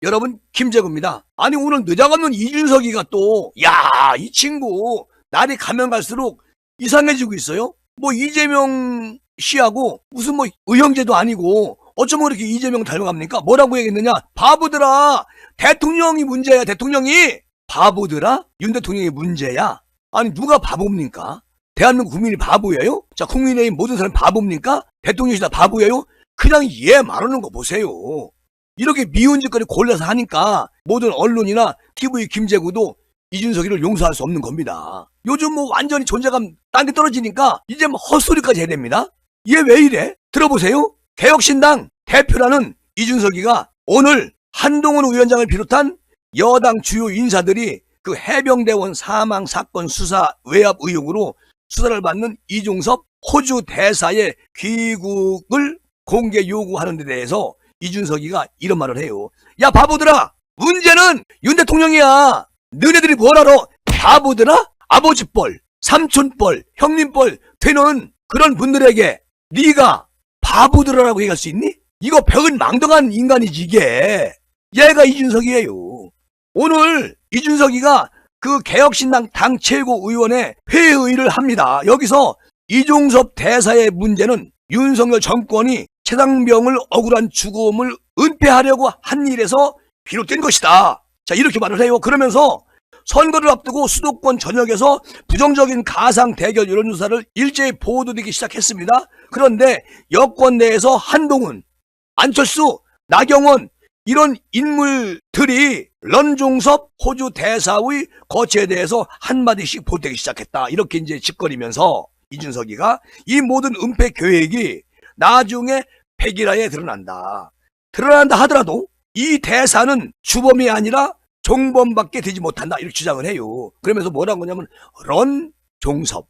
여러분, 김재구입니다. 아니, 오늘 늦어가면 이준석이가 또, 야, 이 친구, 날이 가면 갈수록 이상해지고 있어요? 뭐, 이재명 씨하고 무슨 뭐, 의형제도 아니고, 어쩌면 그렇게 이재명 닮아갑니까? 뭐라고 얘기했느냐? 바보들아! 대통령이 문제야, 대통령이! 바보들아? 윤 대통령이 문제야? 아니, 누가 바보입니까? 대한민국 국민이 바보예요? 자, 국민의힘 모든 사람이 바보입니까? 대통령이 다 바보예요? 그냥 얘 말하는 거 보세요. 이렇게 미운 짓거리 골라서 하니까 모든 언론이나 TV 김재구도 이준석이를 용서할 수 없는 겁니다. 요즘 뭐 완전히 존재감 땅에 떨어지니까 이제 뭐 헛소리까지 해야 됩니다. 얘 왜 이래? 들어보세요. 개혁신당 대표라는 이준석이가 오늘 한동훈 위원장을 비롯한 여당 주요 인사들이 그 해병대원 사망 사건 수사 외압 의혹으로 수사를 받는 이종섭 호주 대사의 귀국을 공개 요구하는 데 대해서 이준석이가 이런 말을 해요. 야, 바보들아! 문제는 윤 대통령이야! 너네들이 뭘 알아? 바보들아? 아버지뻘, 삼촌뻘, 형님뻘 되는 그런 분들에게 네가 바보들아라고 얘기할 수 있니? 이거 벽은 망덕한 인간이지, 이게. 얘가 이준석이에요. 오늘 이준석이가 그 개혁신당 당 최고위원회 회의를 합니다. 여기서 이종섭 대사의 문제는 윤석열 정권이 최상병을 억울한 죽음을 은폐하려고 한 일에서 비롯된 것이다. 자, 이렇게 말을 해요. 그러면서 선거를 앞두고 수도권 전역에서 부정적인 가상 대결 여론조사를 일제히 보도되기 시작했습니다. 그런데 여권 내에서 한동훈, 안철수, 나경원 이런 인물들이 런종섭 호주 대사의 거취에 대해서 한마디씩 보태기 시작했다. 이렇게 이제 짓거리면서 이준석이가 이 모든 은폐 계획이 나중에 백일화에 드러난다. 드러난다 하더라도 이 대사는 주범이 아니라 종범밖에 되지 못한다. 이렇게 주장을 해요. 그러면서 뭐라고 하냐면 런종섭.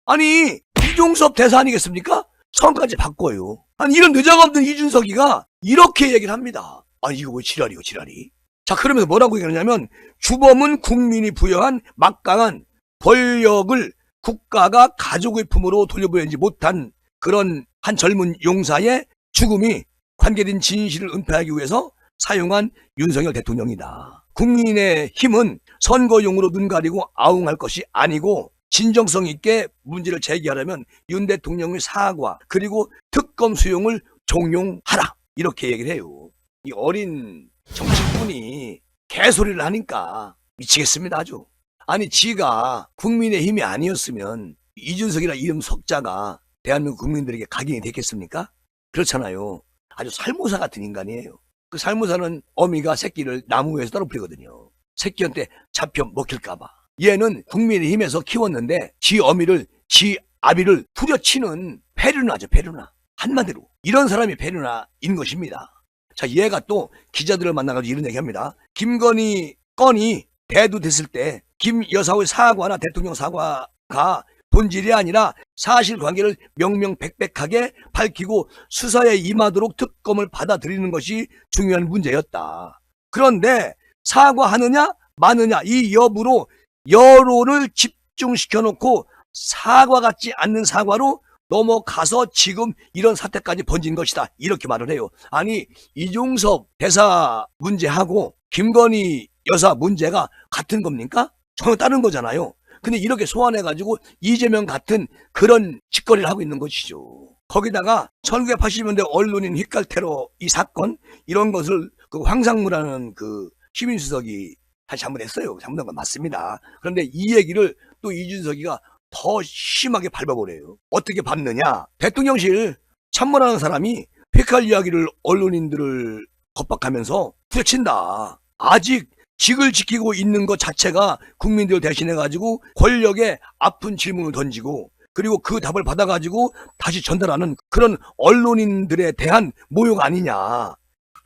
아니, 이종섭 대사 아니겠습니까? 성까지 바꿔요. 아니, 이런 늦어없는 이준석이가 이렇게 얘기를 합니다. 아니, 이거 왜 지랄이요, 지랄이. 자, 그러면서 뭐라고 얘기하냐면 주범은 국민이 부여한 막강한 권력을 국가가 가족의 품으로 돌려보내지 못한 그런 한 젊은 용사의 죽음이 관계된 진실을 은폐하기 위해서 사용한 윤석열 대통령이다. 국민의 힘은 선거용으로 눈 가리고 아웅할 것이 아니고 진정성 있게 문제를 제기하려면 윤 대통령의 사과 그리고 특검 수용을 종용하라. 이렇게 얘기를 해요. 이 어린 정치꾼이 개소리를 하니까 미치겠습니다, 아주. 아니, 지가 국민의 힘이 아니었으면 이준석이라 이름 석자가 대한민국 국민들에게 각인이 됐겠습니까? 그렇잖아요. 아주 살모사 같은 인간이에요. 그 살모사는 어미가 새끼를 나무 위에서 떨어뜨리거든요. 새끼한테 잡혀 먹힐까봐. 얘는 국민의힘에서 키웠는데 지 어미를, 지 아비를 후려치는 페르나죠, 페르나. 한마디로 이런 사람이 페르나인 것입니다. 자, 얘가 또 기자들을 만나가지고 이런 얘기합니다. 김건희 건이 대두됐을 때 김 여사의 사과나 대통령 사과가 본질이 아니라 사실관계를 명명백백하게 밝히고 수사에 임하도록 특검을 받아들이는 것이 중요한 문제였다. 그런데 사과하느냐 마느냐 이 여부로 여론을 집중시켜놓고 사과 같지 않는 사과로 넘어가서 지금 이런 사태까지 번진 것이다. 이렇게 말을 해요. 아니, 이종섭 대사 문제하고 김건희 여사 문제가 같은 겁니까? 전혀 다른 거잖아요. 근데 이렇게 소환해가지고 이재명 같은 그런 짓거리를 하고 있는 것이죠. 거기다가 1980년대 언론인 휘깔 테러 이 사건 이런 것을 그 황상무라는 그 시민수석이 다시 한번 했어요. 잘못한 건 맞습니다. 그런데 이 얘기를 또 이준석이가 더 심하게 밟아보래요. 어떻게 밟느냐? 대통령실 참모라는 사람이 휘칼 이야기를 언론인들을 겁박하면서 후려친다. 아직 직을 지키고 있는 것 자체가 국민들을 대신해가지고 권력에 아픈 질문을 던지고 그리고 그 답을 받아가지고 다시 전달하는 그런 언론인들에 대한 모욕 아니냐.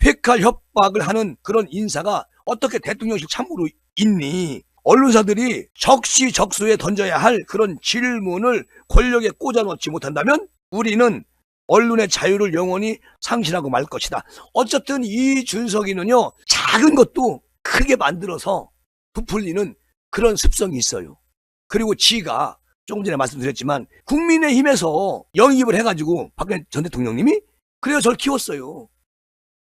휘칼 협박을 하는 그런 인사가 어떻게 대통령실 참모로 있니? 언론사들이 적시적소에 던져야 할 그런 질문을 권력에 꽂아놓지 못한다면 우리는 언론의 자유를 영원히 상실하고 말 것이다. 어쨌든 이 준석이는요, 작은 것도 크게 만들어서 부풀리는 그런 습성이 있어요. 그리고 지가 조금 전에 말씀드렸지만 국민의힘에서 영입을 해가지고 박근혜 전 대통령님이 그래서 저를 키웠어요.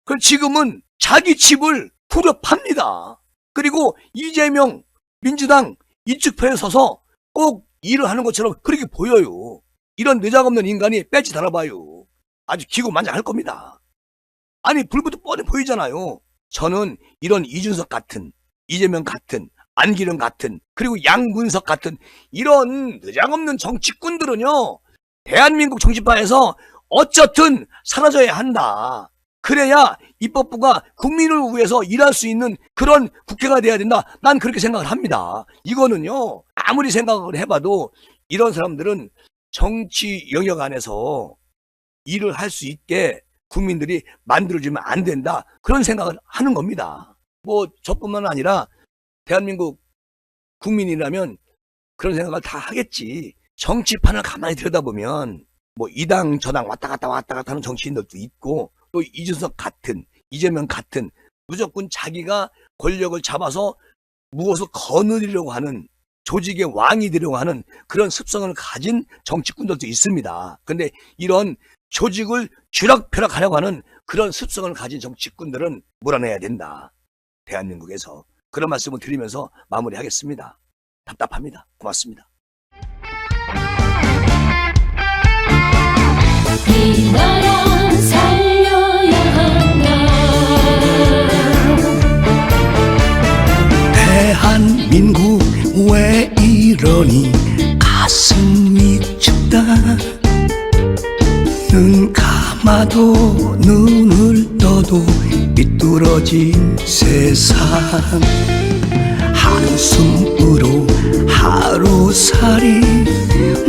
그럼 지금은 자기 집을 불협합니다. 그리고 이재명 민주당 이측 편에 서서 꼭 일을 하는 것처럼 그렇게 보여요. 이런 내장 없는 인간이 배지 달아봐요. 아주 기고만장할 겁니다. 아니 불부터 뻔히 보이잖아요. 저는 이런 이준석 같은, 이재명 같은, 안기령 같은, 그리고 양문석 같은 이런 내장 없는 정치꾼들은요, 대한민국 정치판에서 어쨌든 사라져야 한다. 그래야 입법부가 국민을 위해서 일할 수 있는 그런 국회가 돼야 된다. 난 그렇게 생각을 합니다. 이거는요, 아무리 생각을 해봐도 이런 사람들은 정치 영역 안에서 일을 할 수 있게 국민들이 만들어주면 안 된다. 그런 생각을 하는 겁니다. 뭐 저뿐만 아니라 대한민국 국민이라면 그런 생각을 다 하겠지. 정치판을 가만히 들여다보면 뭐 이 당 저 당 왔다 갔다 하는 정치인들도 있고, 또 이준석 같은, 이재명 같은 무조건 자기가 권력을 잡아서 무엇을 거느리려고 하는, 조직의 왕이 되려고 하는 그런 습성을 가진 정치꾼들도 있습니다. 근데 이런 조직을 쥐락펴락하려고 하는 그런 습성을 가진 정치꾼들은 몰아내야 된다. 대한민국에서. 그런 말씀을 드리면서 마무리하겠습니다. 답답합니다. 고맙습니다. 이 나라 살려야 한다. 대한민국 왜 이러니 가슴이 춥다. 눈 감아도 눈을 떠도 삐뚤어진 세상. 한숨으로 하루살이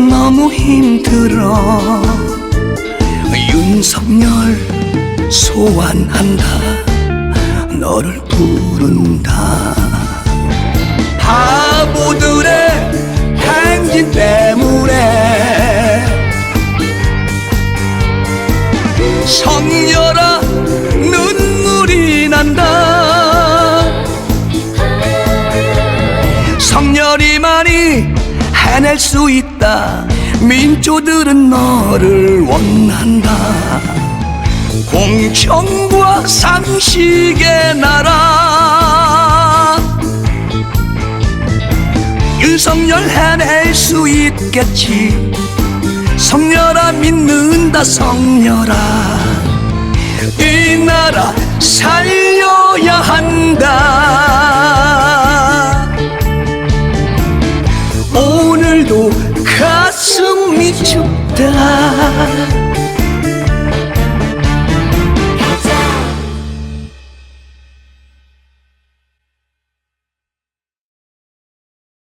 너무 힘들어. 윤석열 소환한다. 너를 부른다. 바보들의 행진 때문에 성녀라 눈물이 난다. 성녀리만이 해낼 수 있다. 민초들은 너를 원한다. 공정과 상식의 나라. 윤석열 해낼 수 있겠지. 성녀라 믿는다. 성녀라 이 나라 살려야 한다.